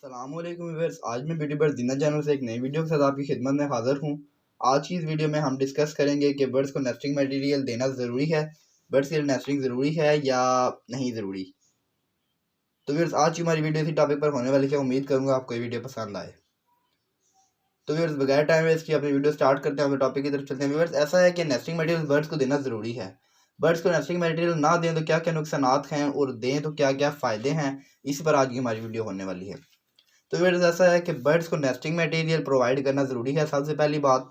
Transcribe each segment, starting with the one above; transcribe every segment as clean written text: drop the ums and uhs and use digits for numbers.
अस्सलामुअलैकुम व्यूअर्स। आज मैं ब्यूटी बर्ड्स जिन्ना चैनल से एक नई वीडियो के साथ आपकी खिदमत में हाज़िर हूँ। आज की इस वीडियो में हम डिस्कस करेंगे कि बर्ड्स को नेस्टिंग मटेरियल देना ज़रूरी है, बर्ड्स के लिए नेस्टिंग ज़रूरी है या नहीं ज़रूरी। तो व्यूअर्स आज की हमारी वीडियो इसी टॉपिक पर होने वाली है। उम्मीद करूँगा आपको ये वीडियो पसंद आए। तो व्यूअर्स बगैर टाइम वेस्ट किए अपनी वीडियो स्टार्ट करते हैं, अपने टॉपिक की तरफ चलते हैं। व्यूअर्स ऐसा है कि नेस्टिंग मटेरियल बर्ड्स को देना ज़रूरी है। बर्ड्स को नेस्टिंग मटेरियल ना दें तो क्या क्या नुकसानात हैं और दें तो क्या क्या फ़ायदे हैं, इस पर आज की हमारी वीडियो होने वाली है। तो व्यूअर्स ऐसा है कि बर्ड्स को नेस्टिंग मटेरियल प्रोवाइड करना ज़रूरी है, सबसे पहली बात।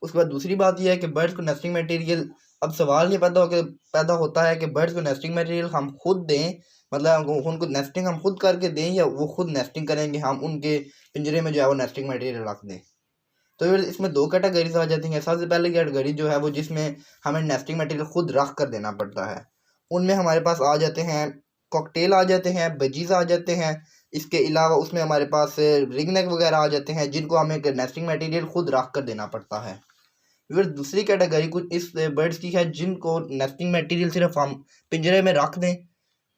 उसके बाद दूसरी बात यह है कि बर्ड्स को नेस्टिंग मटेरियल, अब सवाल ये पैदा होता है कि बर्ड्स को नेस्टिंग मटेरियल हम खुद दें, मतलब उनको नेस्टिंग हम खुद करके दें या वो खुद नेस्टिंग करेंगे, हम उनके पिंजरे में जो है वो नेस्टिंग मटेरियल रख दें। तो फिर इसमें दो कैटेगरीज आ जाती हैं। सबसे पहले कैटेगरी जो है वो जिसमें हमें नेस्टिंग मटेरियल खुद रख कर देना पड़ता है, उनमें हमारे पास आ जाते हैं कॉकटेल आ जाते हैं, बजीज आ जाते हैं। इसके अलावा उसमें हमारे पास रिंग नेक वगैरह आ जाते हैं जिनको हमें नेस्टिंग मटेरियल खुद रख कर देना पड़ता है। फिर दूसरी कैटेगरी कुछ इस बर्ड्स की है जिनको नेस्टिंग मटेरियल सिर्फ हम पिंजरे में रख दें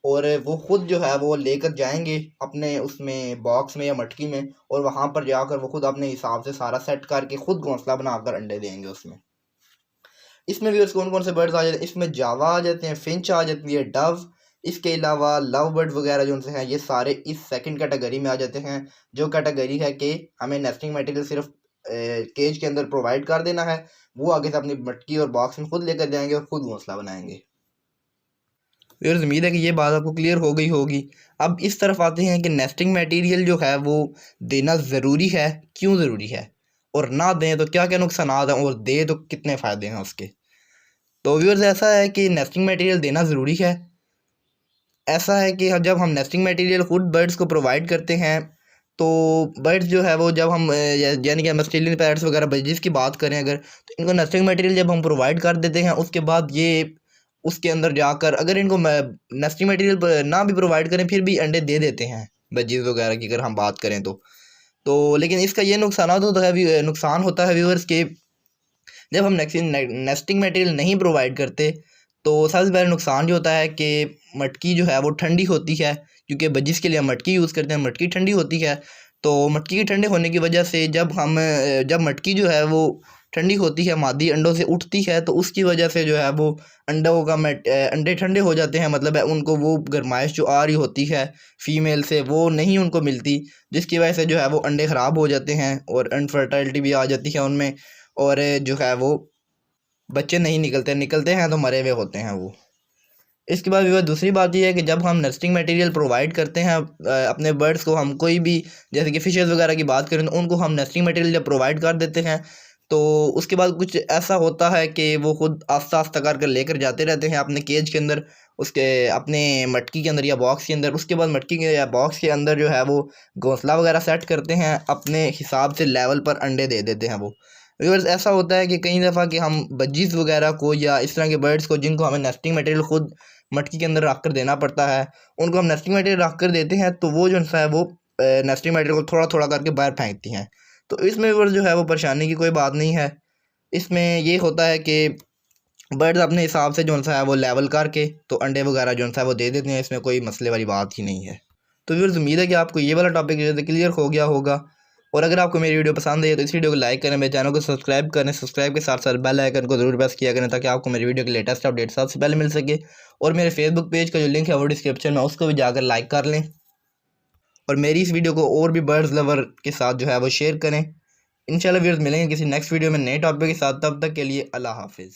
और वो खुद जो है वो लेकर जाएंगे अपने उसमें बॉक्स में या मटकी में, और वहाँ पर जाकर वो खुद अपने हिसाब से सारा सेट करके खुद घोंसला बनाकर अंडे देंगे उसमें। इसमें भी कौन कौन से बर्ड्स आ जाते हैं, इसमें जावा आ जाते हैं, फिंच आ जाती है, डव, इसके अलावा लव बर्ड वगैरह जो उनसे हैं, ये सारे इस सेकंड कैटेगरी में आ जाते हैं, जो कैटेगरी है कि हमें नेस्टिंग मटेरियल सिर्फ केज के अंदर प्रोवाइड कर देना है, वो आगे से अपनी मटकी और बॉक्स में खुद लेकर जाएंगे और खुद घोंसला बनाएंगे। व्यूअर्स उम्मीद है कि ये बात आपको क्लियर हो गई होगी। अब इस तरफ आते हैं कि नेस्टिंग मटेरियल जो है वो देना ज़रूरी है, क्यों ज़रूरी है, और ना दें तो क्या क्या नुकसान हैं, और दे तो कितने फ़ायदे हैं उसके। तो व्यूअर्स ऐसा है कि नेस्टिंग मटेरियल देना ज़रूरी है। ऐसा है कि जब हम नेस्टिंग मटेरियल खुद बर्ड्स को प्रोवाइड करते हैं तो बर्ड्स जो है वो जब हम यानी कि ऑस्ट्रेलियन पैरट्स वगैरह बजीज की बात करें अगर, तो इनको नेस्टिंग मटेरियल जब हम प्रोवाइड कर देते हैं उसके बाद ये उसके अंदर जाकर अगर इनको नेस्टिंग मटेरियल ना भी प्रोवाइड करें फिर भी अंडे दे देते हैं बजीज वगैरह की अगर हम बात करें तो लेकिन इसका ये नुकसान होता है, नुकसान होता है व्यूअर्स के जब हम नेस्टिंग मटेरियल नहीं प्रोवाइड करते तो सबसे पहले नुकसान जो होता है कि मटकी जो है वो ठंडी होती है, क्योंकि बजिस के लिए हम मटकी यूज़ करते हैं, मटकी ठंडी होती है। तो मटकी के ठंडे होने की वजह से जब मटकी जो है वो ठंडी होती है, मादी अंडों से उठती है, तो उसकी वजह से जो है वो अंडे ठंडे हो जाते हैं, मतलब है उनको वो गर्माइश जो आ रही होती है फीमेल से वो नहीं उनको मिलती, जिसकी वजह से जो है वो अंडे ख़राब हो जाते हैं और अनफर्टिलिटी भी आ जाती है उनमें, और जो है वो बच्चे नहीं निकलते हैं तो मरे हुए होते हैं वो। इसके बाद भी दूसरी बात यह है कि जब हम नेस्टिंग मटेरियल प्रोवाइड करते हैं अपने बर्ड्स को, हम कोई भी जैसे कि फिशेस वगैरह की बात करें तो उनको हम नेस्टिंग मटेरियल जब प्रोवाइड कर देते हैं तो उसके बाद कुछ ऐसा होता है कि वो खुद आस्ता आस्ता कर लेकर जाते रहते हैं अपने केज के अंदर, उसके अपने मटकी के अंदर या बॉक्स के अंदर। उसके बाद मटकी के या बॉक्स के अंदर जो है वो घोंसला वगैरह सेट करते हैं, अपने हिसाब से लेवल पर अंडे दे देते हैं वो। व्यूअर्स ऐसा होता है कि कई दफ़ा कि हम बजीज वगैरह को या इस तरह के बर्ड्स को जिनको हमें नेस्टिंग मटेरियल खुद मटकी के अंदर रख कर देना पड़ता है, उनको हम नेस्टिंग मटेरियल रख कर देते हैं तो वो जो है वो नेस्टिंग मटेरियल को थोड़ा थोड़ा करके बाहर फेंकती हैं। तो इसमें व्यूअर्स जो है वो परेशानी की कोई बात नहीं है। इसमें ये होता है कि बर्ड्स अपने हिसाब से जो है वो लेवल करके तो अंडे वगैरह जो है वो दे देते हैं, इसमें कोई मसले वाली बात ही नहीं है। तो व्यूअर्स उम्मीद है कि आपको ये वाला टॉपिक जो है क्लियर हो गया होगा, और अगर आपको मेरी वीडियो पसंद है तो इस वीडियो को लाइक करें, मेरे चैनल को सब्सक्राइब करें, सब्सक्राइब के साथ साथ बेल आइकन को जरूर प्रेस किया करें ताकि आपको मेरी वीडियो की लेटेस्ट अपडेट सबसे पहले मिल सके। और मेरे फेसबुक पेज का जो लिंक है वो डिस्क्रिप्शन में, उसको भी जाकर लाइक कर लें, और मेरी इस वीडियो को और भी बर्ड्स लवर के साथ जो है वो शेयर करें। इंशाल्लाह व्यूअर्स मिलेंगे किसी नेक्स्ट वीडियो में नए टॉपिक के साथ, तब तक के लिए अल्लाह हाफिज़।